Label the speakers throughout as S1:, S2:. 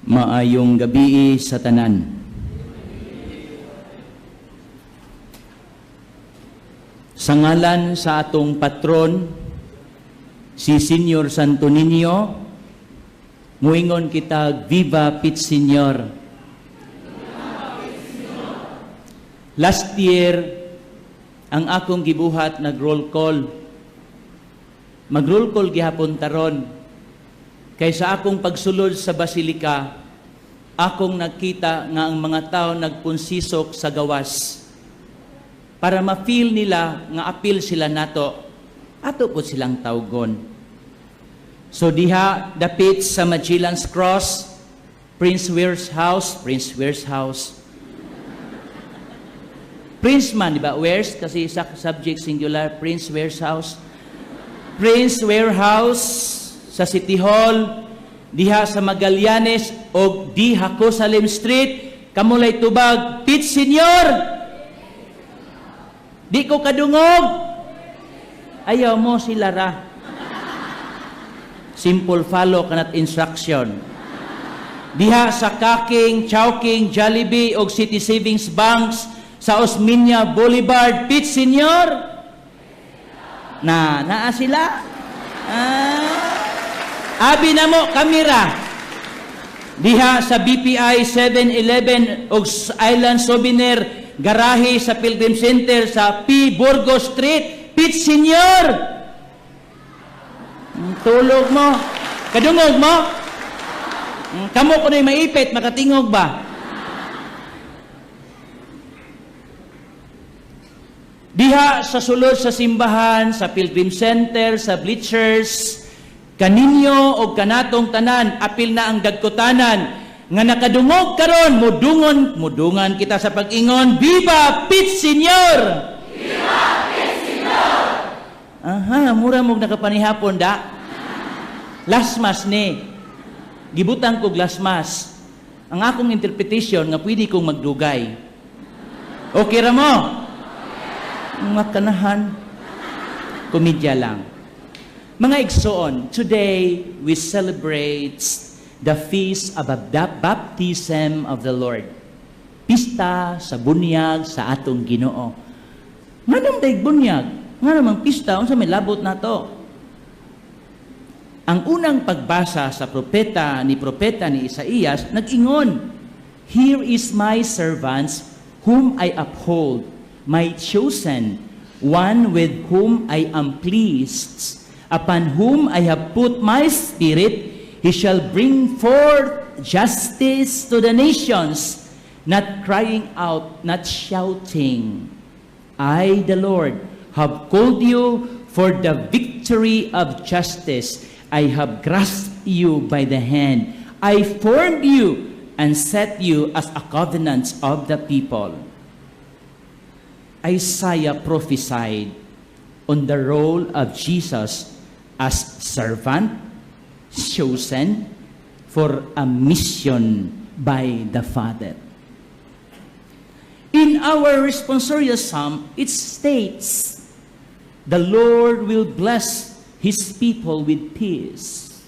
S1: Maayong gabi sa tanan. Sa ngalan sa atong patron, si Senyor Santo Niño, muingon kita, Viva Pit Senyor. Last year, ang akong gibuhat nag-roll call. Mag-roll call gihapon taron. Kaysa akong pagsulod sa basilika, akong nakita nga ang mga tao nagpunsisok sa gawas. Para ma-feel nila nga apil sila nato, ato po silang tawgon. So diha, dapit sa Magellan's Cross, Prince Ware's house. Prince man, di ba? Ware's, kasi subject singular, Prince Ware's house. Prince Ware House sa City Hall, diha sa Magallanes, o diha Cosalem Street, kamulay tubag, Pit Senyor! Di ko kadungog. Ayaw mo sila ra. Simple follow kanat instruction. Diha sa Kaking, Chowking, Jollibee o City Savings Banks sa Osmeña Boulevard, Pit Senyor. Naa sila. Abi na mo kamera. Diha sa BPI 7-Eleven o Island Souvenir Garahe sa Pilgrim Center sa P. Burgos Street, Pit Senyor. Tulog mo. Kadungog mo. Kamo ko na'y maipit, makatingog ba? Diha sa sulod sa simbahan, sa Pilgrim Center, sa bleachers, kaninyo o kanatong tanan, apil na ang dagkutanan, nga nakadungog karon, mudungan kita sa pag-ingon, Viva Pit Senyor! Viva Pit Senyor! Aha, mura mong nakapanihapon da. Lasmas ni. Gibutang kog lasmas. Ang akong interpretation nga pwede kong magdugay. Okay ra mo? Makanahan. Komedya lang. Mga igsoon, today we celebrate the feast of the baptism of the Lord. Pista sa bunyag sa atong Ginoo. Nga naman daig bunyag? Nga naman pista, unsa may labot na to? Ang unang pagbasa sa propeta ni Isaías, nag-ingon, Here is my servants whom I uphold, my chosen, one with whom I am pleased, upon whom I have put my spirit. He shall bring forth justice to the nations, not crying out, not shouting. I, the Lord, have called you for the victory of justice. I have grasped you by the hand. I formed you and set you as a covenant of the people. Isaiah prophesied on the role of Jesus as servant, chosen for a mission by the Father. In our responsorial psalm, it states, the Lord will bless His people with peace.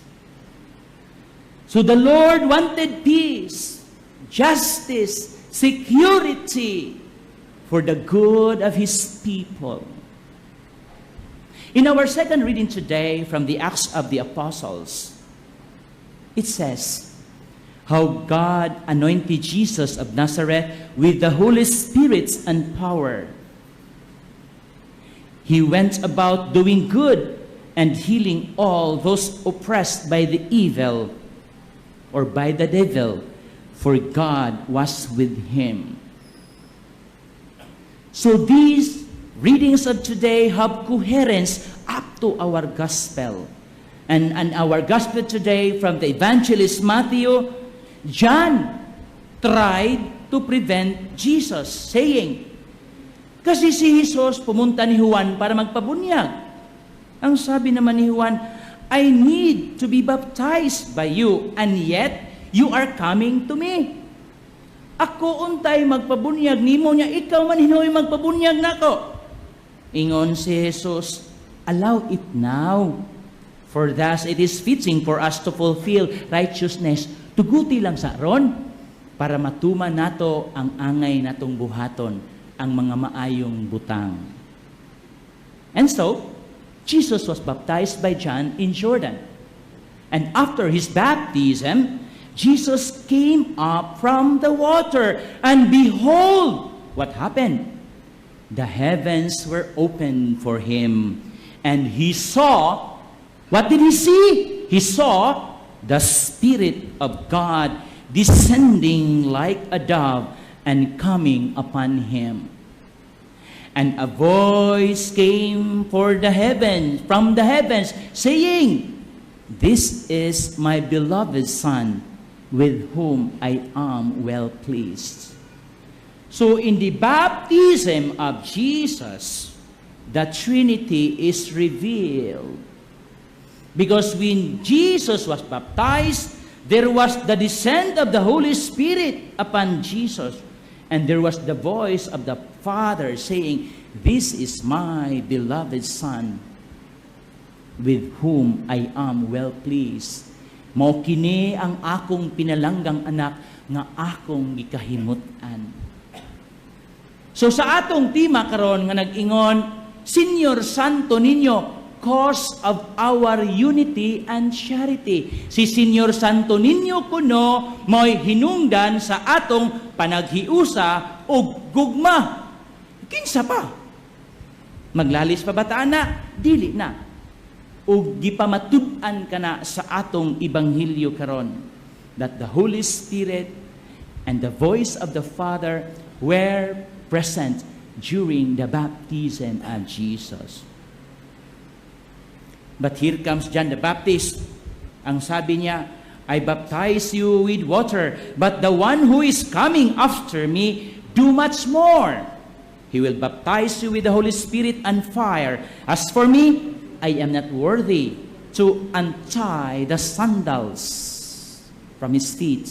S1: So the Lord wanted peace, justice, security for the good of His people. In our second reading today from the Acts of the Apostles, it says, how God anointed Jesus of Nazareth with the Holy Spirit and power. He went about doing good and healing all those oppressed by the evil or by the devil, for God was with him. So these readings of today have coherence up to our gospel. And our gospel today from the evangelist Matthew, John tried to prevent Jesus, saying, kasi si Jesus pumunta ni Juan para magpabunyag. Ang sabi naman ni Juan, I need to be baptized by you, and yet you are coming to me. Ako untay magpabunyag nimo niya, ikaw man hinoy magpabunyag nako. Ingon si Jesus, allow it now, for thus it is fitting for us to fulfill righteousness to Tuguti lang sa ron para matuman nato ang angay natong buhaton, ang mga maayong butang. And so, Jesus was baptized by John in Jordan. And after his baptism, Jesus came up from the water. And behold, what happened? The heavens were opened for him. And he saw, what did he see? He saw the Spirit of God descending like a dove and coming upon him. And a voice came from the heavens, saying, "This is my beloved Son, with whom I am well pleased." So in the baptism of Jesus, the Trinity is revealed. Because when Jesus was baptized, there was the descent of the Holy Spirit upon Jesus. And there was the voice of the Father saying, "This is my beloved Son, with whom I am well pleased. Mao kini ang akong pinalanggang anak nga akong gikahimutan." So sa atong tema karon nga nag-ingon, Señor Santo Niño, cause of our unity and charity. Si Señor Santo Niño kuno mo'y hinungdan sa atong panaghiusa o gugma. Kinsa pa? Maglalis pa bataan na? Dili na. O gipamatud-an ka na sa atong ibanghilyo karon that the Holy Spirit and the voice of the Father were present during the baptism of Jesus. But here comes John the Baptist. Ang sabi niya, "I baptize you with water, but the one who is coming after me do much more. He will baptize you with the Holy Spirit and fire. As for me, I am not worthy to untie the sandals from his feet.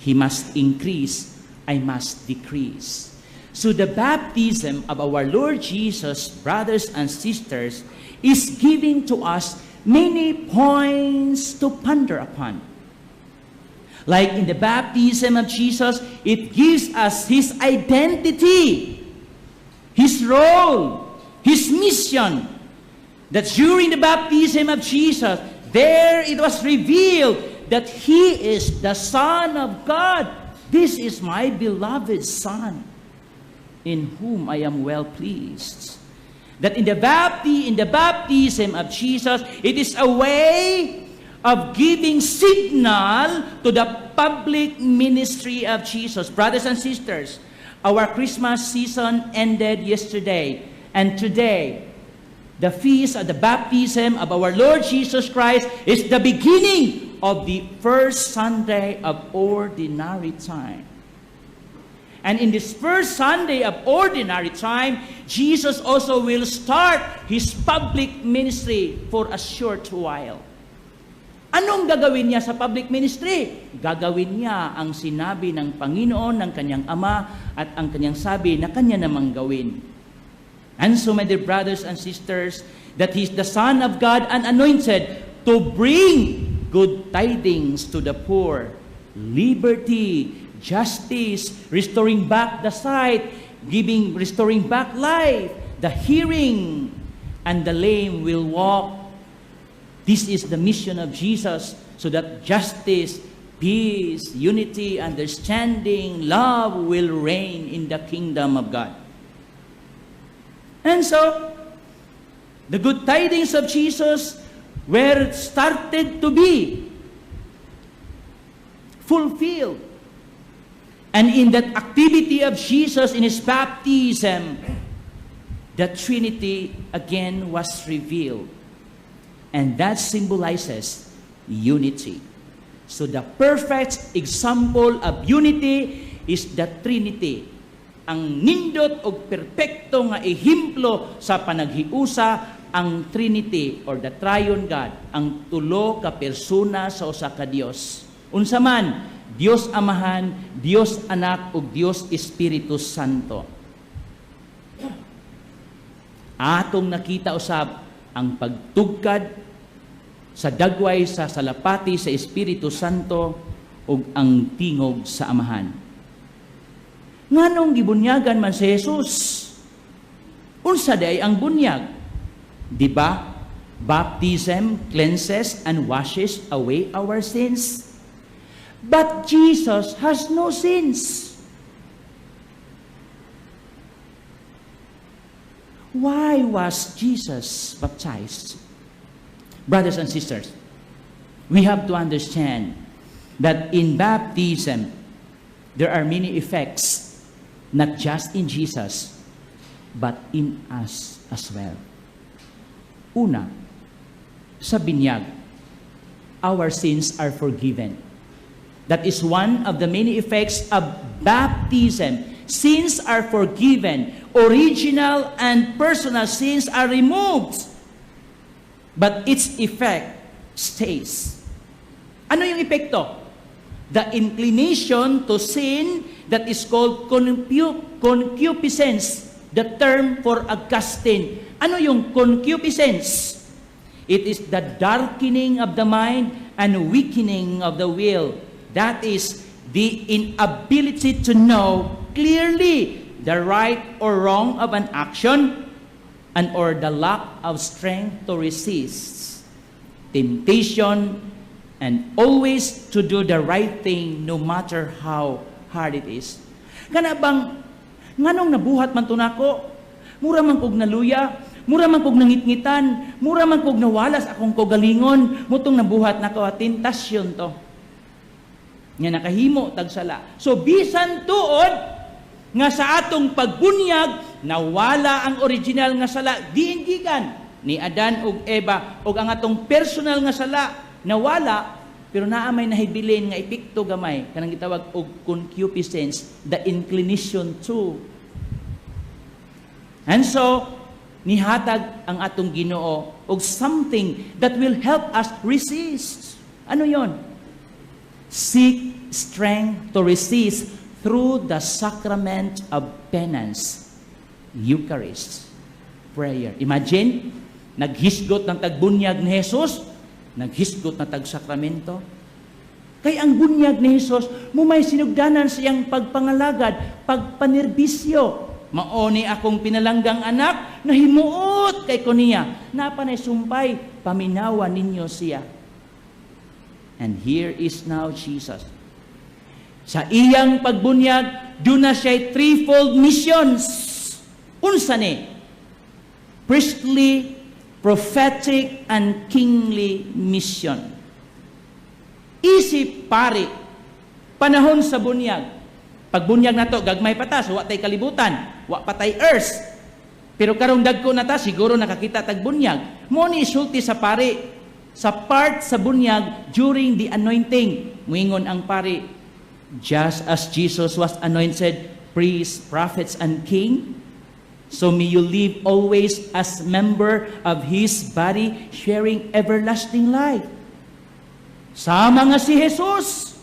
S1: He must increase, I must decrease." So the baptism of our Lord Jesus, brothers and sisters, is giving to us many points to ponder upon. Like in the baptism of Jesus, it gives us his identity, his role, his mission. That during the baptism of Jesus, there it was revealed that he is the Son of God. This is my beloved Son, in whom I am well pleased. That in the baptism of Jesus, it is a way of giving signal to the public ministry of Jesus. Brothers and sisters, our Christmas season ended yesterday, and today, the feast of the baptism of our Lord Jesus Christ is the beginning of the first Sunday of ordinary time. And in this first Sunday of ordinary time, Jesus also will start his public ministry for a short while. Anong gagawin niya sa public ministry? Gagawin niya ang sinabi ng Panginoon, ng kanyang Ama, at ang kanyang sabi na kanya namang gawin. And so, my dear brothers and sisters, that he is the Son of God and anointed to bring good tidings to the poor, liberty, justice, restoring back the sight, restoring back life, the hearing, and the lame will walk. This is the mission of Jesus, so that justice, peace, unity, understanding, love will reign in the kingdom of God. And so, the good tidings of Jesus were started to be fulfilled. And in that activity of Jesus in his baptism, the Trinity again was revealed. And that symbolizes unity. So the perfect example of unity is the Trinity. Ang nindot o perpekto nga ehemplo sa panaghiusa ang Trinity or the Triune God, ang tulo ka persona sa usa ka Dios. Unsa man, Dios Amahan, Dios Anak ug Dios Espiritu Santo. Atong nakita usab ang pagtugkad sa dagway sa salapati sa Espiritu Santo ug ang tingog sa Amahan. Nganong gibunyagan man si Jesus? Unsa day ang bunyag? Di ba? Baptism cleanses and washes away our sins. But Jesus has no sins. Why was Jesus baptized? Brothers and sisters, we have to understand that in baptism, there are many effects, not just in Jesus, but in us as well. Una, sa binyag, our sins are forgiven. That is one of the many effects of baptism. Sins are forgiven. Original and personal sins are removed. But its effect stays. Ano yung epekto? The inclination to sin that is called concupiscence. The term for Augustine. Ano yung concupiscence? It is the darkening of the mind and weakening of the will. That is the inability to know clearly the right or wrong of an action and or the lack of strength to resist temptation and always to do the right thing no matter how hard it is. Kana bang nganong nabuhat man tunako? Mura man kog naluya, mura man kog nangitngitan, mura man kog nawalas akong kogalingon, mutong nabuhat nako tentasyon to. Nga nakahimo tagsala. So bisan tuod nga sa atong pagbunyag nawala ang original nga sala diindigan ni Adan ug Eva ug ang atong personal nga sala nawala pero naa may nahibilin nga epekto gamay kanang gitawag og concupiscence, the inclination to. And so nihatag ang atong Ginoo og something that will help us resist. Ano yon? Seek strength to resist through the sacrament of penance, Eucharist, prayer. Imagine, naghisgot ng tagbunyag ni Jesus, naghisgot na tagsakramento. Kay ang bunyag ni Jesus, may sinugdanan siyang pagpangalagad, pagpanerbisyo. Maoni akong pinalanggang anak, nahimuot kay kuniya. Napanay sumpay, paminawa ninyo siya. And here is now Jesus. Sa iyang pagbunyag, doon na siya threefold missions. Unsa ni? Priestly, prophetic, and kingly mission. Isip pari, panahon sa bunyag. Pagbunyag na to, gagmay patas, wa tay kalibutan, wa patay earth. Pero karong dagko na ta, siguro nakakita tagbunyag. Mo ni isulti sa pari, sa part sa bunyag during the anointing. Muingon ang pari, just as Jesus was anointed priest, prophets, and king, so may you live always as member of His body, sharing everlasting life. Sama nga si Jesus.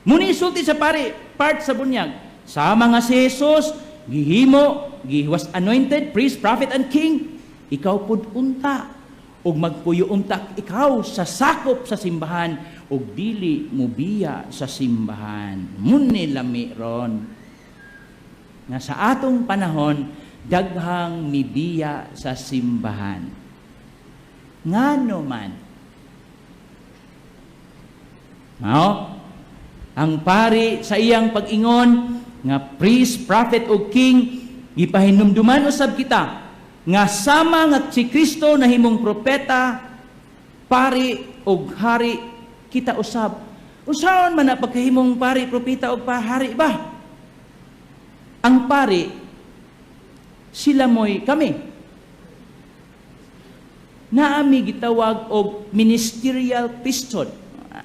S1: Muni isulti sa pari, part sa bunyag. Sama nga si Jesus, gihimo, was anointed priest, prophet, and king. Ikaw pud unta. Og magpuyo unta ikaw sa sakop sa simbahan og dili mo biya sa simbahan. Muni lami ron. Nga sa atong panahon daghang mibiya sa simbahan. Ngano man? Mao ang pari sa iyang pag-ingon nga priest, prophet o king gipahinumduman usab kita nga sama nga si Kristo nahimong propeta, pari ug hari kita usab. Usaon man na pagkahimong pari, propeta ug hari ba? Ang pari sila moy kami. Naami gitawag og ministerial priesthood.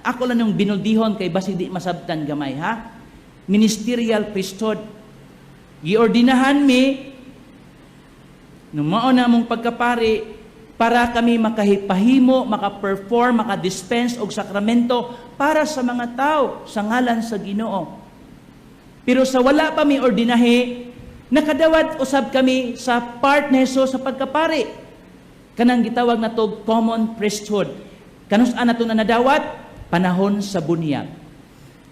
S1: Ako lang yung binuldihon kay basi di masabtan gamay ha. Ministerial priesthood. Giordinahan mi nung mao na mong pagkapari para kami makahipahimo, makaperform, makadispense og sakramento para sa mga tao sa ngalan sa Ginoo. Pero sa wala pa mi ordinahe, nakadawat usab kami sa part ni Jesus sa pagkapari. Kanang gitawag na to common priesthood. Kanus-an nato na nadawat? Panahon sa bunyag.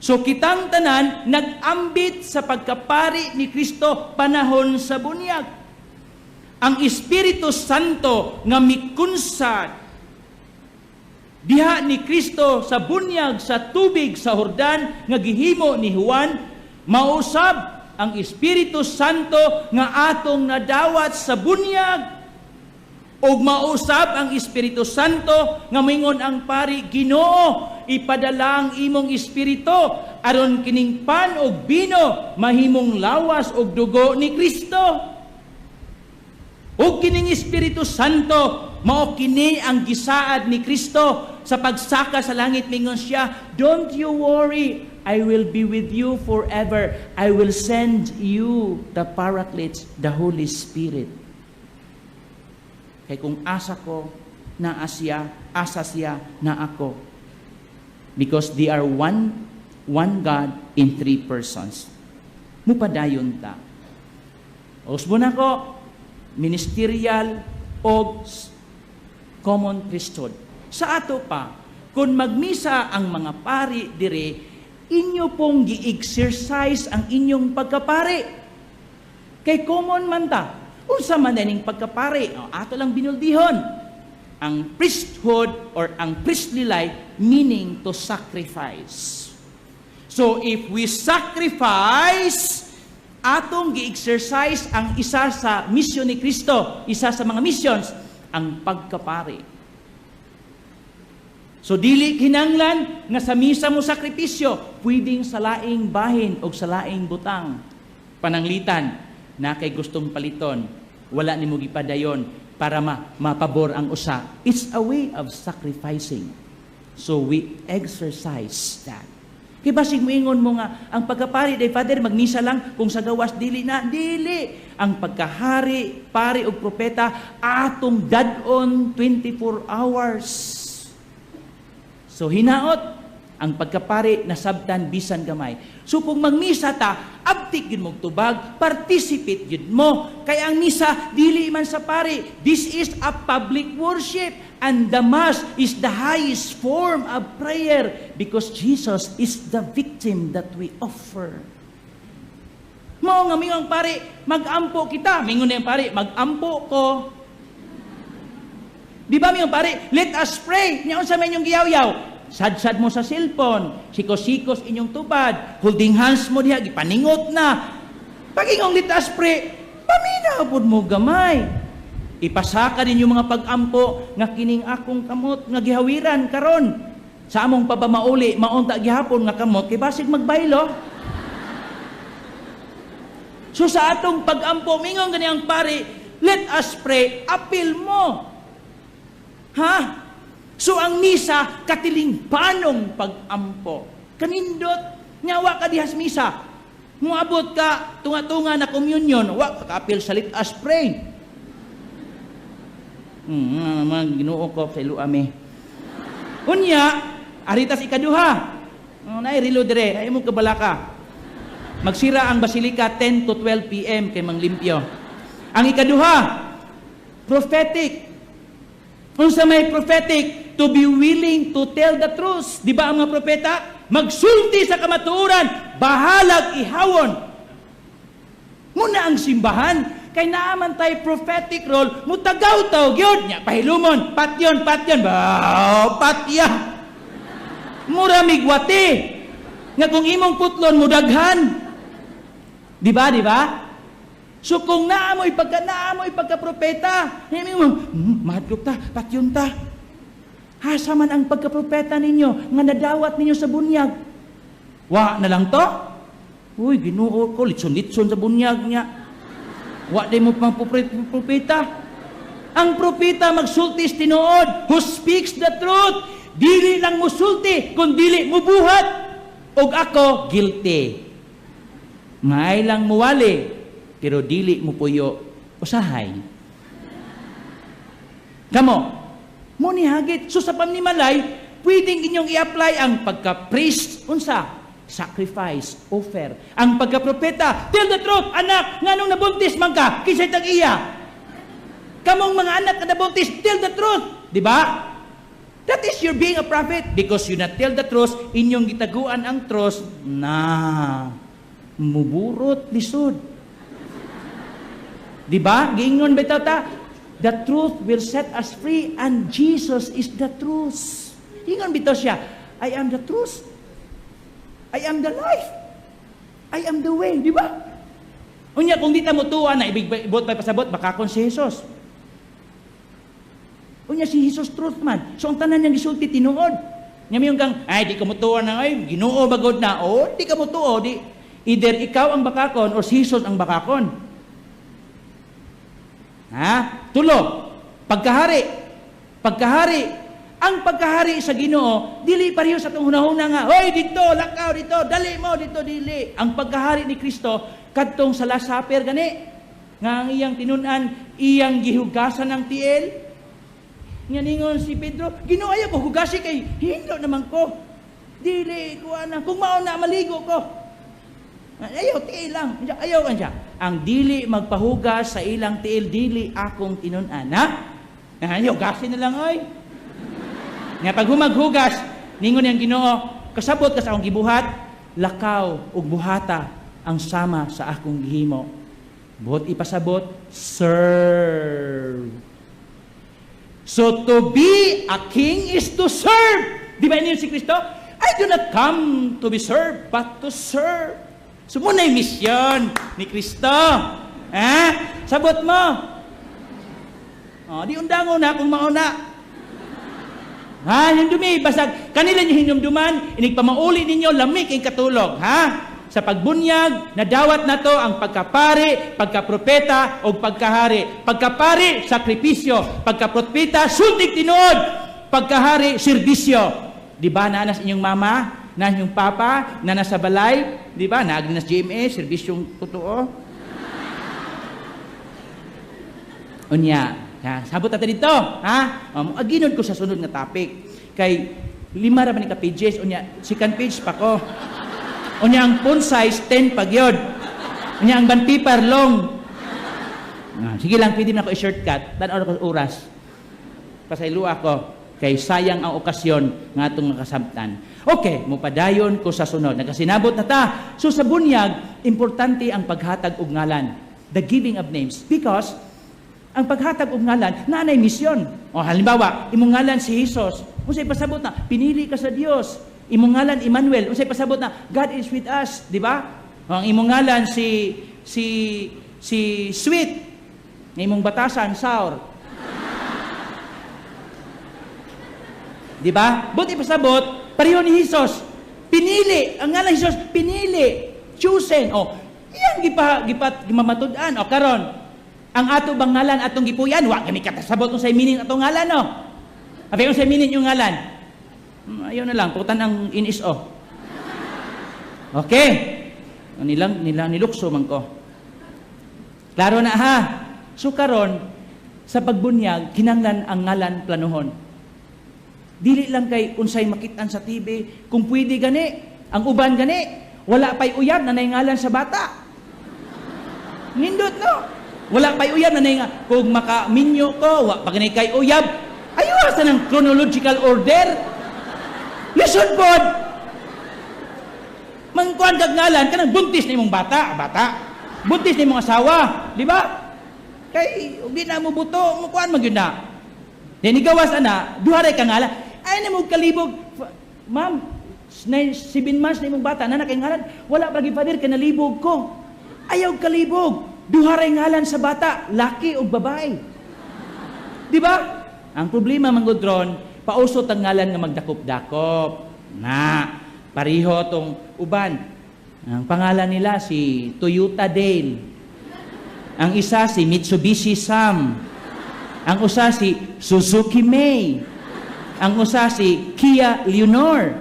S1: So kitang tanan, nag-ambit sa pagkapari ni Kristo panahon sa bunyag. Ang Espiritu Santo nga mikunsad diha ni Kristo sa bunyag sa tubig sa Jordan nga gihimo ni Juan, mausab ang Espiritu Santo nga atong nadawat sa bunyag. O mausab ang Espiritu Santo nga mingon ang pari, Ginoo, ipadala ang imong Espiritu aron kining pan og bino mahimong lawas og dugo ni Kristo. O kining Espiritu Santo mao kini ang gisaad ni Kristo sa pagsaka sa langit. Mingon siya, don't you worry, I will be with you forever. I will send you the Paraclete, the Holy Spirit. Kay kung asa ko, naa siya, asa siya, na ako. Because they are one God in 3 persons. Mupadayon ta. Usbo na ko, ministerial o common priesthood. Sa ato pa, kung magmisa ang mga pari dire, inyo pong gi-exercise ang inyong pagkapari. Kay common man ta. Unsa man ning pagkapari, ato lang binuldihon. Ang priesthood or ang priestly life meaning to sacrifice. So if we sacrifice, atong gi-exercise ang isa sa mission ni Kristo, isa sa mga missions, ang pagkapari. So dili kinanglan nga sa misa mo sakripisyo, pwedeng sa laing bahin o sa laing butang. Pananglitan, na kay gustong paliton, wala ni mo gipadayon para mapabor ang usa. It's a way of sacrificing. So we exercise that. Kaya basig moingon mo nga, ang pagkapari, day Father, magmisa lang, kung sa gawas, dili na, dili. Ang pagkahari, pari o propeta, atong dadon 24 hours. So hinaot, ang pagkapari nasabtan bisan gamay. So kung magmisa ta, abtik yun mong tubag, participate yun mo. Kaya ang misa, dili man sa pari. This is a public worship. And the Mass is the highest form of prayer because Jesus is the victim that we offer. Mao nga mingon pari, mag-ampo kita. Mingon na yung pari, mag-ampo ko. Di ba mingon pari, let us pray. Niyaon sa inyong giyaw-yaw. Sad-sad mo sa cellphone, sikos-sikos inyong tubad, holding hands mo diha, gipaningot na. Pagingong let us pray, paminaw pod mo gamay. Ipasaka din yung mga pag-ampo nga kining akong kamot nga gihawiran karon. Sa among pabamauli, maunta gihapon nga kamot kay basig magbaylo. So sa atong pag-ampo, mingon gani ang pari, let us pray, apil mo. Ha? So ang misa, katiling panong pag-ampo. Kanindot, nyawa ka dihas misa. Muabot ka, tunga-tunga na communion, wa ka apil sa let us pray. Mga Ginoo ko sa iluame. Unya, aritas ikaduha. Nay rilo dire, ay mo kabalaka. Magsira ang basilika 10 to 12 PM kay manglimpyo. Ang ikaduha, prophetic. Unsa may prophetic? To be willing to tell the truth. Di ba ang mga propeta? Magsulti sa kamatuoran, bahalag ihawon. Muna ang simbahan. Kay naaman tayo prophetic role, mutagaw-taw, gyud nya pahilumon, patyon, patya. Mura migwati. Nga kung imong putlon mo daghan. Di ba? So kung naamoy pagka-propeta, mahadlok ta, patyon ta. Hasa man ang pagka-propeta ninyo, nga nadawat ninyo sa bunyag. Wa na lang to? Uy, Ginoo ko, litson-litson sa bunyag niya. Wa di mo pang propeta. Ang propeta magsulti tinuod, who speaks the truth. Dili lang mo sulti, kung dili mo buhat. Og ako, guilty. Ngay lang mo wali, pero dili mo puyo usahay. Kamo, mo ni hagit. So sa pamnimalay, pwedeng inyong i-apply ang pagka-priest, unsa? Sacrifice, offer. Ang pagkapropeta, tell the truth, anak, nganong nabuntis man ka, kisay tag-iya. Kamong mga anak na nabuntis, tell the truth. Di ba? That is your being a prophet because you not tell the truth, inyong gitaguan ang truth na muburot lisod. Di ba? Giingon ba ta? The truth will set us free and Jesus is the truth. Ingon bitaw siya, I am the truth. I am the life. I am the way. Di ba? Unya, kung di ta mutuan na ibot pa pasabot, bakakon si Jesus. Unya, si Jesus truth man. So, ang tanan niyang gisulti, tinuod. Nga mayong kang, ay, di ka mutuan na ngayon, ginoo bagod na. O, di ka mutuo. Either ikaw ang bakakon or si Jesus ang bakakon. Ha? Tulo. Pagkahari. Pagkahari. Ang pagkahari sa Ginoo, dili pareho sa itong hunahuna nga, hoy, dito, lakaw, dito, dali mo, dito, dili. Ang pagkahari ni Kristo, kadtong sa Last Supper, gani, nga ang iyang tinunan, iyang gihugasan ng tiil. Nga ningon si Pedro, Ginoo, ayaw ko, hugasi kay, hindo naman ko. Dili, kuha na, kung mauna, maligo ko. Ayaw, tiil lang. Ayaw ka siya. Ang dili magpahugas sa ilang tiil, dili akong tinunan. Ha? Ayaw, gasin na lang, oy. Nga pag humaghugas, ningon yang Ginoo, kasabot ka sa akong gibuhat, lakaw ug buhata ang sama sa akong gihimo. Buot ipasabot, serve. So to be a king is to serve. Di ba niyo si Kristo? I do not come to be served, but to serve. So muna yung misyon ni Kristo. Sabot mo. Di undango na kung mauna. Hindumi, basag kanila niyo hinumduman, inigpamauli ninyo, lamig ang katulog. Sa pagbunyag, nadawat na to ang pagkapari, pagkapropeta, o pagkahari. Pagkapari, sakripisyo. Pagkapropeta, sultig tinuod. Pagkahari, serbisyo. Di ba, nanas inyong mama, na inyong papa, na nasa balay, di ba, naagin nas GMA, serbisyong totoo. Unya, sabot natin dito, aginod ko sa sunod nga topic. Kay 5 ra man ni ka pages, unya, second page pa ko. Unya, ang font size, 10 pa gyud. Unya, ang band paper, long. Sige lang, pwede na ako i-shortcut. Tanaw ko oras. Pasaylo ako. Kay sayang ang okasyon nga itong nakasabtan. Okay, mupadayon ko sa sunod. Nagasinabot na ta. So sa bunyag, importante ang paghatag og ngalan. The giving of names. Because, ang paghatag og ngalan, nanay misyon. Halimbawa, imong ngalan si Jesus. Unsay pasabot na, pinili ka sa Dios. Imong ngalan Emmanuel. Unsay pasabot na, God is with us, di ba? Ang imong ngalan si Sweet. Ang imong batasan sour. Di ba? Buti pasabot, pareho ni Jesus. Pinili, ang ngalan Jesus, pinili, chosen. Iyang gimamatud-an. Karon, ang ato bang ngalan atong gipuyan, wa kami katasabot kung say meaning atong ngalan, no? Abi kung say meaning yung ngalan. Ayaw na lang, putan ang NSO. Okay. Nilukso man ko. Klaro na ha. So karon, sa pagbunyag, kinanglan ang ngalan planuhon. Dili lang kay unsay makitaan sa TV, kung pwede gani, ang uban gani, wala pa'y uyab na ngalan sa bata. Nindot, no? Wala pa'y uyab na nga, kung makaminyo ko, wala pa ganay kay uyab, ayuwasan ng chronological order. Listen pod! Mangkuhan kag ngalan, kanang buntis na imong bata. Buntis na imong asawa. Di ba? Kay, di na mo buto, mangkuhan magyun na. Then, igawas na, duharay ka ngalan. Ay na mo kalibog. Ma'am, 7 months na imong bata, na kay ngalan, wala pa gipadir, kanalibog ko. Ayaw kalibog. Duharay ngalan sa bata, laki o babae. Di ba? Ang problema, manggudron, pausot ang ngalan nga magdakop-dakop. Pariho tong uban. Ang pangalan nila si Toyota Dale. Ang isa si Mitsubishi Sam. Ang usa si Suzuki May. Ang usa si Kia Leonor.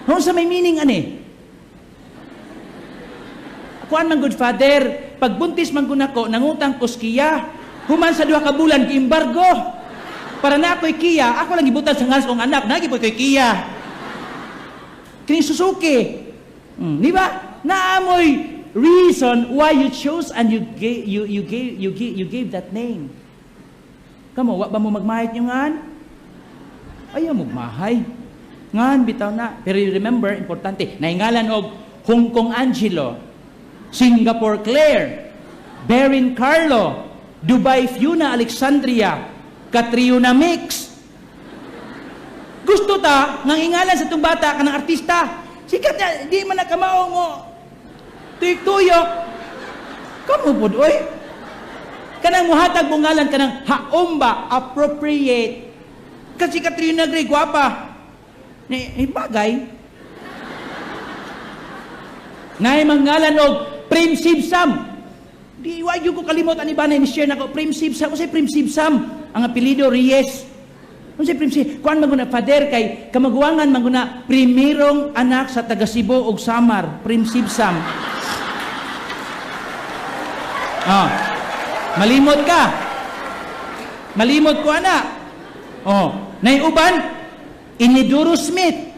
S1: Kung sa may meaning ani? Kuan man good father, pagbuntis man kun ako, nangutang ko Kia. Human sa 2 ka bulan giembargo. Para na ako'y Kia, ako lang gibutan sa ngas kong anak, nagipoy ko'y Kia. Kini Suzuki. Di ba? Naamoy reason why you chose and you gave that name. Kamo, wa ba mo magmahit nyo ngan? ayaw magmahay. Ngan, bitaw na. Pero you remember, importante, naingalan og Hong Kong Angelo, Singapore Claire, Berin Carlo, Dubai Fiona Alexandria, Catriona Mix. Gusto ta, nang ingalan sa itong bata, kanang artista, sikat niya, di man nakamao mo. Tuyok-tuyok. Kamu po, oy. Kanang muhatag mong ngalan, kanang haomba, appropriate. Kasi Catriona Gray, gwapa. Bagay. Nay manggalan og Prim Sibsam. Di wa gyud ko kalimot ani ba ni share nako Prim Sibsam. Unsay Prim Sibsam? Ang apelyido Reyes. Unsay Prim Sibsam? Kuan maguna father kay kamaguangan maguna primerong anak sa taga Cebu ug Samar, Prim Sibsam. Malimot ka. Malimot ko ana. Nay uban Iniduro Smith.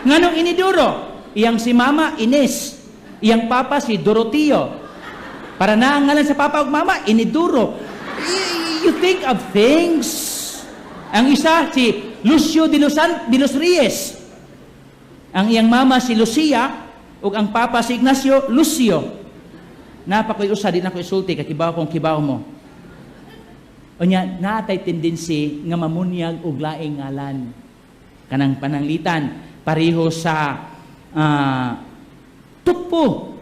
S1: Nganong Iniduro? Iyang si mama, Ines. Iyang papa, si Doroteo. Para na ang ngalan sa papa ug mama, Iniduro. You think of things. Ang isa, si Lucio de los Reyes. Ang iyang mama, si Lucia. Ug ang papa, si Ignacio, Lucio. Napakoy usa, di na ko isulti, kakibaw kong kibaw mo. O niya, naatay tendency nga mamunyag og laing ngalan. Kanang pananglitan, pareho sa tutpo.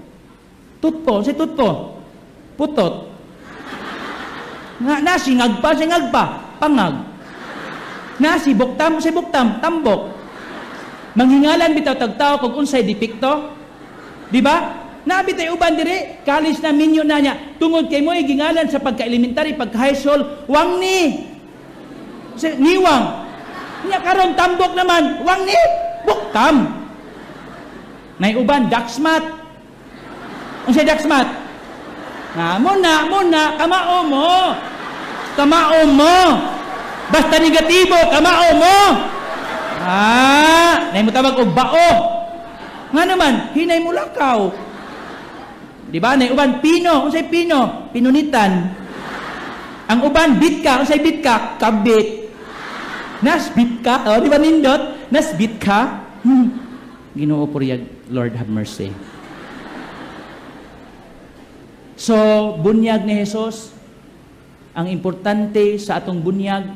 S1: Tutpo, si tutpo. Putot. Nasi ngagpa, pangag. Nasi buktam, si buktam, tambok. Manghingalan bitaw tagtao kung unsay dipikto. Di ba? Nabi tayo uban dire, kalis na minyo na niya. Tungod kay mo, gingalan sa pagka-elementary, pagka-high school, wang ni. Niwang. Niya karon tambok naman, wang ni, buktam. Nay uban, daksmat. Ang siya daksmat? Muna, kamao mo. Kamao mo. Basta negatibo, kamao mo. Nay mo tawag og bao. Nga naman, hinay mo lakaw. Di ba? Nay uban, pino. Unsay pino? Pinunitan. Ang uban, bitka. Unsay bitka? Kabit. Nasbit ka. Di ba nindot? Nasbit ka. Ginoo puriyag, Lord have mercy. So, bunyag ni Jesus, ang importante sa atong bunyag,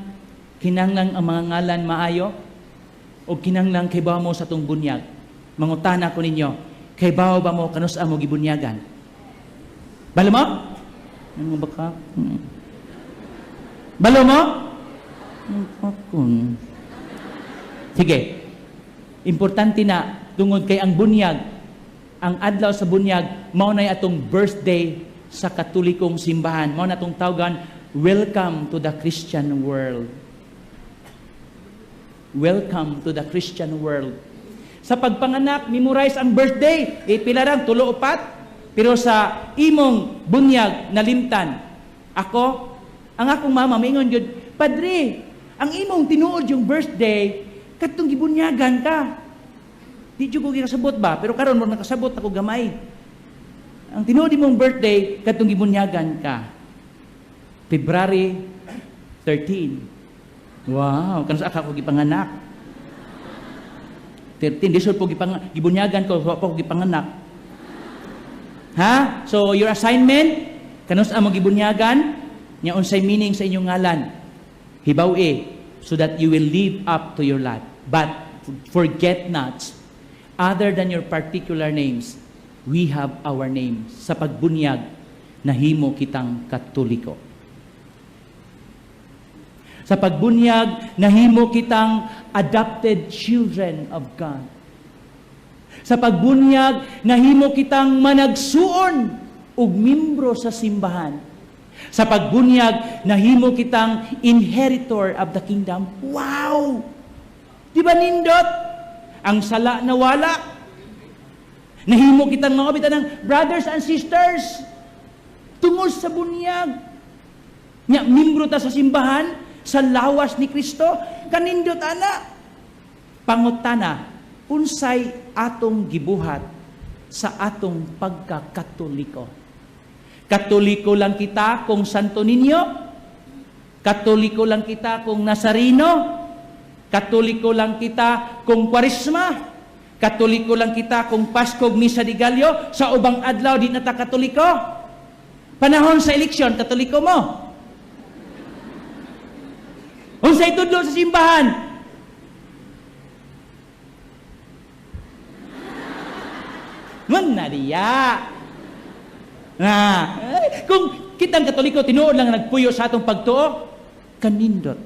S1: kinanglang ang mga ngalan maayo, o kinanglang kay ba mo sa atong bunyag. Mangutana ko ninyo, kay ba mo kanus mo gibunyagan? Balo mo? Ano ba ka? Balo mo? Sige. Importante na, tungod kay ang bunyag, ang adlaw sa bunyag, mao na atong birthday sa Katolikong simbahan. Mao na atong tawagan, welcome to the Christian world. Welcome to the Christian world. Sa pagpanganak, memorize ang birthday. Pila lang, 3 o 4. Pero sa imong bunyag, nalimtan. Ako, ang akong mama, maingon yun, Padre, ang imong tinuod yung birthday, katong gibunyagan ka. Di ko kasabot ba? Pero karon mo nakasabot ako gamay. Ang tinuod mong birthday, katong gibunyagan ka. February 13. Wow, kanus ako gipanganak. 13, disod po gibunyagan ko, po gipanganak. Ha? So, your assignment, kanus mo gibunyagan, nya unsay meaning sa inyong ngalan. Hibaw so that you will live up to your lot. But, forget not, other than your particular names, we have our names. Sa pagbunyag, nahimo kitang Katoliko. Sa pagbunyag, nahimo kitang adopted children of God. Sa pagbunyag, nahimo kitang managsuon ug membro sa simbahan. Sa pagbunyag, nahimo kitang inheritor of the kingdom. Wow! Di ba nindot? Ang sala na wala. Nahimo kitang mga kapitan ng brothers and sisters. Tungod sa bunyag. Nya, membro ta sa simbahan, sa lawas ni Kristo, kanindot ana. Pangutana, unsay atong gibuhat sa atong pagkakatoliko. Katoliko lang kita kung Santo Niño? Katoliko lang kita kung Nazareno? Katoliko lang kita kung Kwaresma. Katoliko lang kita kung Pasko, Misa de Gallo. Sa ubang adlaw, di na ta Katoliko. Panahon sa eleksyon, Katoliko mo. Unsay tudlo sa simbahan? Manariya. Kung kitang Katoliko, tinuod lang nagpuyo sa atong pagtuo, kanindot.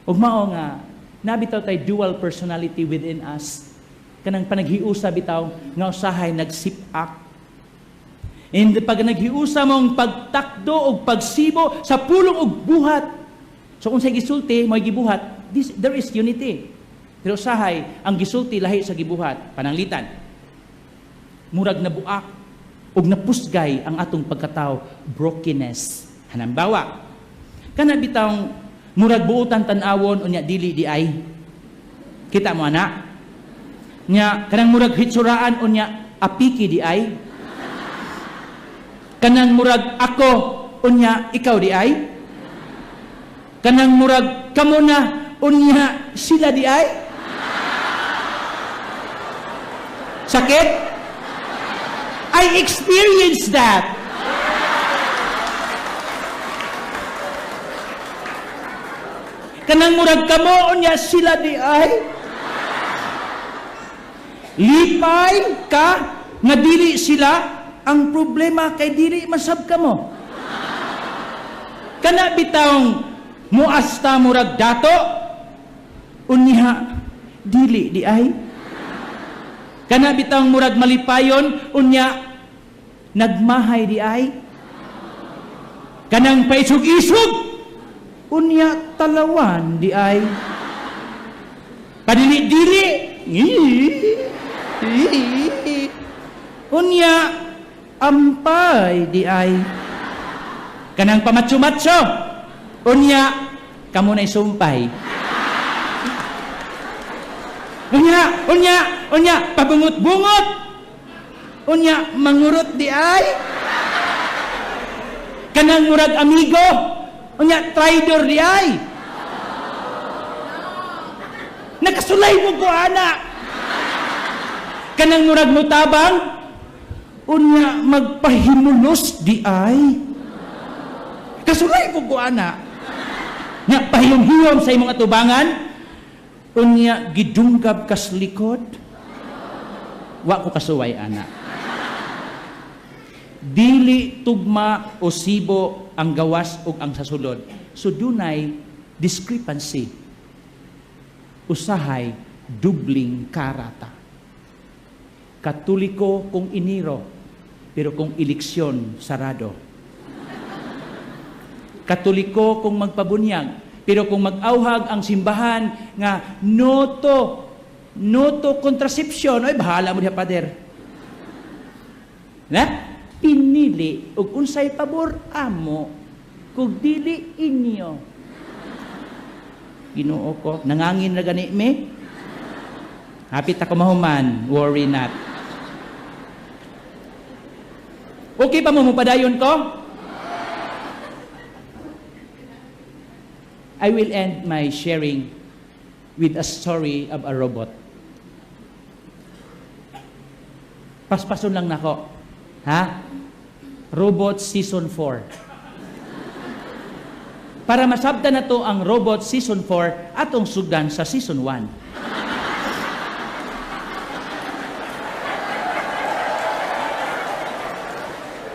S1: Ug mao nga, nabitaw tay dual personality within us. Kanang panaghiusa bitaw, nga usahay nagsip-up. And pag naghiusa mong pagtakdo o pagsibo sa pulong og buhat. So kung sa gisulti, may gibuhat, there is unity. Pero usahay, ang gisulti lahi sa gibuhat, pananglitan. Murag na buak ug napusgay ang atong pagkatao, brokenness. Halimbawa, kana bitang murag buutan tan-awon unya dili di ay. Kita mo ana? Nya kanang murag hitsuraan unya apiki di ay. Kanang murag ako unya ikaw di ay. Kanang murag kamo na unya sila di ay. Sakit? I experienced that. Kanang murag kamo unya sila di ay. Lipay ka nga dili sila, ang problema kay dili masab kamo. Kana bitawng muasta murag dato unya dili di ay. Kana bitawng murag malipayon unya nagmahay di ay. Kanang paisog-isog unya talawan di ay. Padili-dili unya ampay di ay. Kanang pamatso-matso unya kamo na'y sumpay. Unya pabungot-bungot unya mangurot di ay. Kanang murag amigo unya traidor di ay. Nakasulay mo ko anak. Kanang murag mutabang unya magpahimulos di ay. Kasulay po ko anak. Nya pahiyom-hiyom sa imong atubangan unya gidunggab kas likod. Wa ko kasuway anak. Dili tugma o sibo ang gawas ug ang sasulod. So dunay discrepancy. Usahay dubling karata. Katoliko kung iniro, pero kung eleksyon sarado. Katoliko kung magpabunyag, pero kung mag-auhag ang simbahan nga noto contraception, ay bahala mo diha pader. Na? Pinili ug unsay pabor amo kung dili inyo. Ginoo ko, nangangin na gani me. Hapit ako mahuman, worry not. Okay pa mo padayon ko? I will end my sharing with a story of a robot. Paspason lang nako. Ha? Robot Season 4. Para masabda na to ang Robot Season 4 atong sugdan sa Season 1.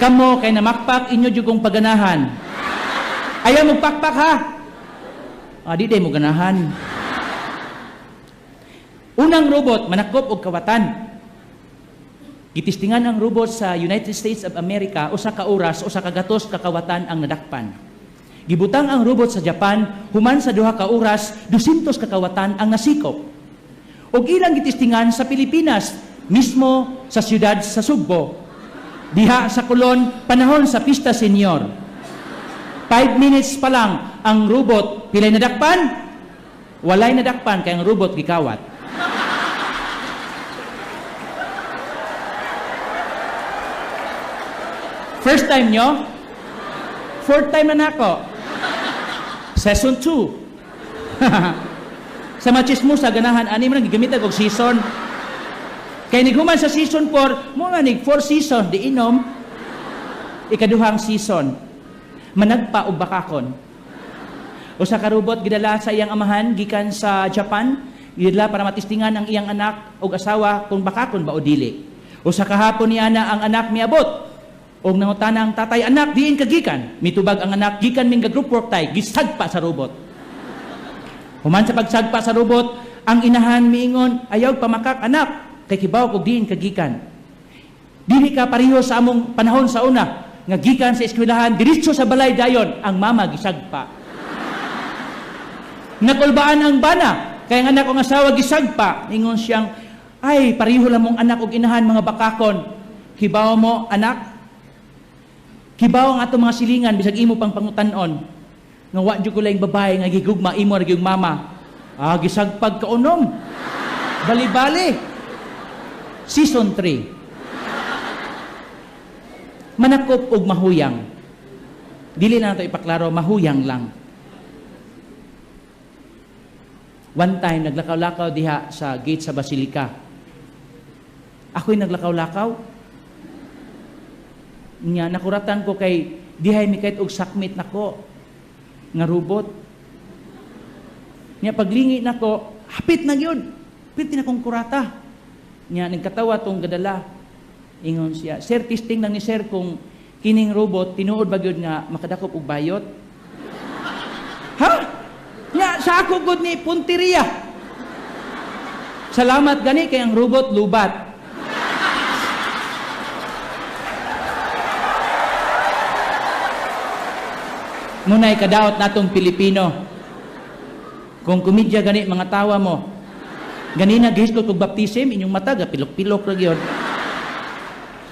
S1: Kamo kay namakpak inyo jugong paganahan. Ayaw magpakpak ha? Di day mo ganahan. Unang robot, manakop og kawatan. Gitistingan ang robot sa United States of America, usa ka oras, usa ka gatos kakawatan ang nadakpan. Gibutang ang robot sa Japan, human sa duha ka oras, 200 kakawatan ang nasikop. Og ilang gitistingan sa Pilipinas, mismo sa siyudad sa Sugbo. Diha sa Kulon, panahon sa Pista Senior. 5 minutes pa lang ang robot, pilay nadakpan? Walay nadakpan kay ang robot gikawat. First time nyo? Fourth time na nako. Season 2. Sa machismo, sa ganahan, ani mo nang gigamit og season. Kaya nighuman sa season 4, mo nga nig 4 season, di inom, ikaduhang season, managpa og bakakon. O sa karubot, gidala sa iyang amahan, gikan sa Japan, gidala para matistingan ang iyang anak o asawa kung bakakon ba o dili. O sa kahapon niya na ang anak miabot, o nangutana ang tatay, anak, diin kagikan. Mitubag ang anak, gikan ming group work tay, gisagpa sa robot. Human sa pagsagpa sa robot, ang inahan miingon, ayaw pamakak, anak, kay kibaw kog diin kagikan. Dili ka pareho sa among panahon sa una, nga gikan sa eskwelahan, diretso sa balay dayon, ang mama gisagpa. Nakulbaan ang bana, kaya ang anak kong asawa gisagpa, ingon siyang, ay, pareho lang mong anak og inahan mga bakakon. Kibaw mo, anak, kibaw ang atong mga silingan, bisag imo pang pangutanon. Nga wa jud ko laing babae, nga gigugma, imo ra gyud mama. Ah, gisagpag kaunom. Bali-bali. Season 3. Manakop og mahuyang. Dili na nato ipaklaro, mahuyang lang. One time, naglakaw-lakaw diha sa gate sa Basilica. Ako'y naglakaw-lakaw. Nga, nakuratan ko kay dihay mi kahit og sakmit nako nga robot. Nga, paglingi nako, hapit na yun. Hapit na kong kurata. Nga, nagkatawa tong gadala. Ingon siya, sir, testing lang ni sir kung kining robot, tinuod ba yun nga makadakop og bayot? Ha? Nga, sa ako good ni punteriya. Salamat gani kay ang robot lubat. Muna'y kadaot natong Pilipino. Kung kumidya gani mga tawa mo, gani na gihiskot kog baptism, inyong mata, pilok-pilok ra gyud.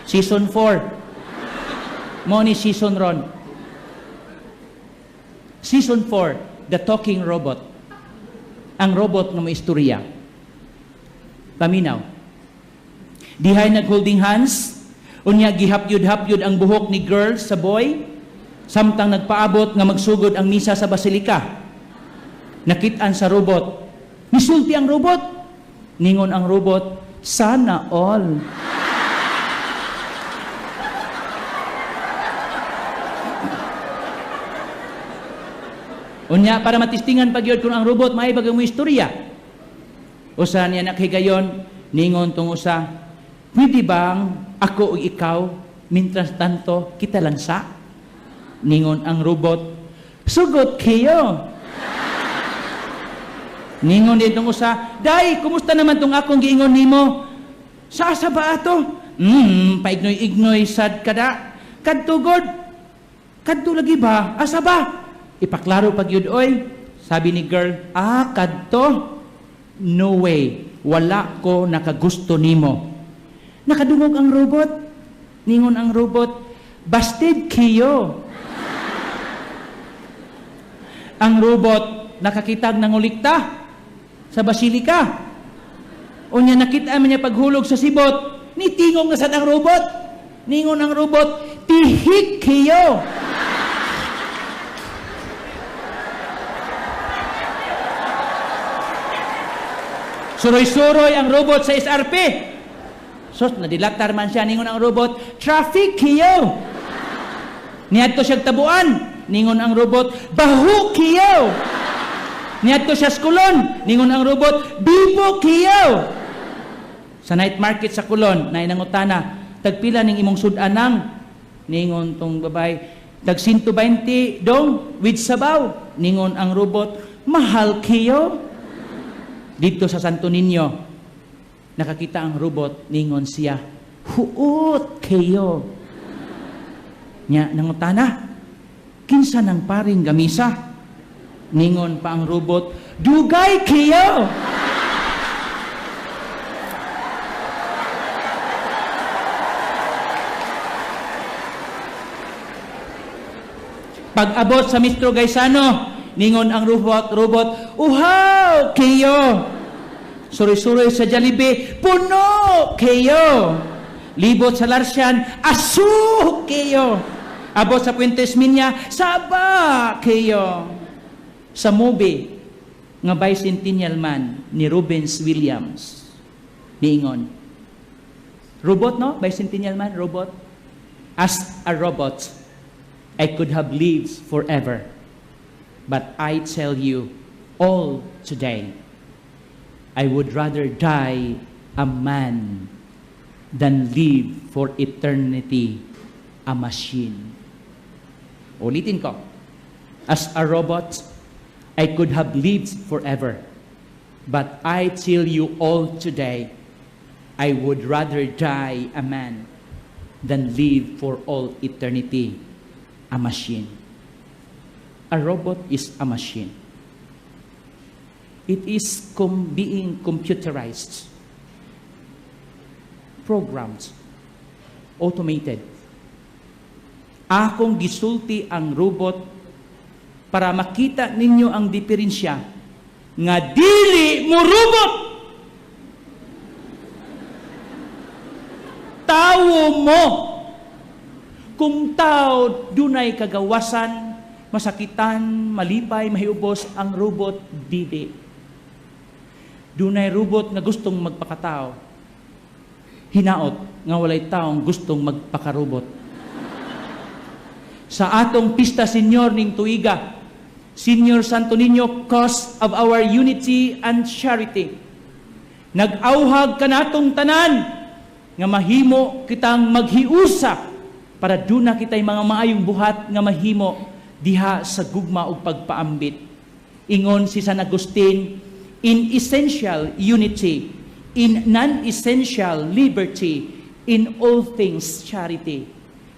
S1: Season 4. Mo ni season ron. Season 4, The Talking Robot. Ang robot nga may istorya. Paminaw. Dihay nag-holding hands, unya gihapyud-hapyud ang buhok ni girl sa boy, samtang nagpaabot nga magsugod ang misa sa basilika. Nakitaan sa robot. Nisulti ang robot. Ningon ang robot, sana all. Unya, para matistingan pagyod kung ang robot may bagang mo istorya. Usa niya nakhigayon, ningon tong usa, pwede bang ako o ikaw, mintras tanto, kita lang sa? Ningon ang robot, sugot kayo. Ningon din tong usa, day, kumusta naman tong akong giingon nimo? Sa asa ba ato? Paignoy-ignoy sad kada. Kadtugod. Kadto lagi ba? Asa ba? Ipaklaro pag yun, oy. Sabi ni girl, kadto? No way. Wala ko nakagusto nimo. Nakadungog ang robot. Ningon ang robot, busted kayo. Ang robot, nakakitag ng ulikta sa basilika. Unya nakita man niya paghulog sa sibot, nitingong na sad ang robot. Ningon ang robot, tihik kayo. Suroy-suroy ang robot sa SRP. Sos, nadilatar man siya. Ningon ang robot, traffic kayo. Niadto siyang tabuan. Ningon ang robot, bahu kayo. Niadto siya skulon. Ningon ang robot, bibo kayo. Sa night market sa Kulon, na inangutana, tagpila ning imong sudanang. Ningon tong babay, tag 120 dong with sabaw. Ningon ang robot, mahal kayo. Dito sa Santo Niño, nakakita ang robot, ningon siya, huot kayo. Nya, nangutana, kinsa ng paring gamisa? Ningon pa ang robot, dugay kayo. Pag-abot sa Mistro Gaisano, ningon ang robot, uhaw kayo. Suri-suri sa Jollibee, puno kayo. Libot sa Larsian, asu kayo. Abot sa Puentes Minya, saba kayo. Sa movie, nga bicentennial man ni Rubens Williams niingon. Robot, no? Bicentennial man, robot. As a robot, I could have lived forever. But I tell you, all today, I would rather die a man than live for eternity a machine. Ulitin ko. As a robot, I could have lived forever. But I tell you all today, I would rather die a man than live for all eternity a machine. A robot is a machine. It is being computerized, programmed, automated. Akong gisulti ang robot para makita ninyo ang diferensya nga dili mo robot. Tao mo. Kung tao dunay kagawasan, masakitan, malipay, mahiubos, ang robot dili. Dunay robot nga gustong magpakatao. Hinaot nga walay taong gustong magpakarobot. Sa atong pista senyor ning tuiga, Senior Santo Niño, cause of our unity and charity. Nag-auhag kanatong tanan nga mahimo kitang maghiusa para duna kitay mga maayong buhat nga mahimo diha sa gugma ug pagpaambit. Ingon si San Agustin, in essential unity, in non-essential liberty, in all things charity.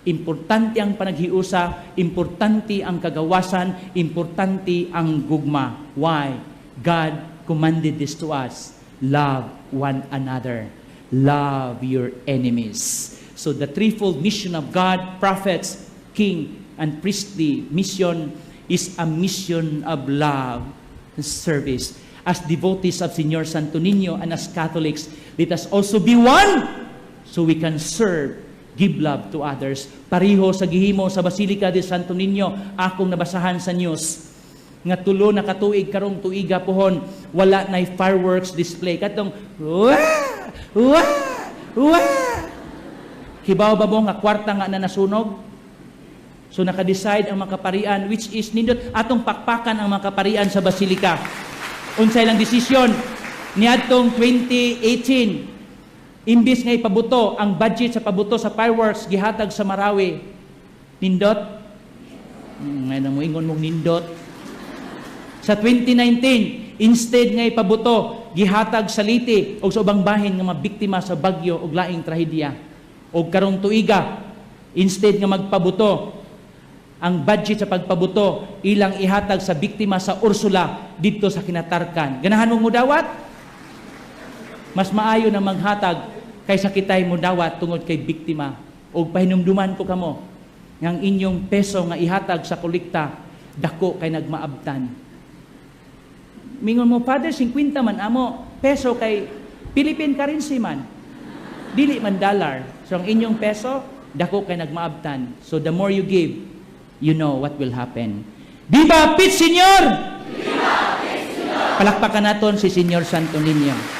S1: Importante ang panaghiusa, importante ang kagawasan, importante ang gugma. Why? God commanded this to us. Love one another. Love your enemies. So the threefold mission of God, prophets, king, and priestly mission is a mission of love and service. As devotees of Señor Santo Niño and as Catholics, let us also be one so we can serve, give love to others. Pariho sa gihimo sa Basilica de Santo Niño, akong nabasahan sa news, nga tulo na katuig karong tuiga pohon, wala na'y fireworks display. Katong, wah! Wah! Wah! Hibaw ba mo nga kwarta nga na nasunog? So naka-decide ang mga kaparian, which is nindot atong pakpakan ang mga kaparian sa Basilica. Unsay lang desisyon niadtong 2018, imbis nga ipabuto ang budget sa pabuto sa fireworks gihatag sa Marawi. Nindot? Ngayon mo ingon mong nindot. Sa 2019, instead nga ipabuto gihatag sa Liti o sa ubang bahin nga mga biktima sa bagyo o laing trahedya. O karong tuiga, instead nga magpabuto, ang budget sa pagpabuto ilang ihatag sa biktima sa Ursula dito sa Kinatarkan. Ganahan mong mudawat? Mas maayo na maghatag kaysa kitay mudawat tungod kay biktima. O pahinumduman ko kamo, ng inyong peso nga ihatag sa kolekta, dako kay nagmaabtan. Mingon mo, Father, 50 man amo, peso kay Philippine currency man. Dili man dollar. So ang inyong peso, dako kay nagmaabtan. So the more you give, you know what will happen. Viva Pit Señor! Viva Pit Señor! Palakpakan naton si Señor Santo Niño.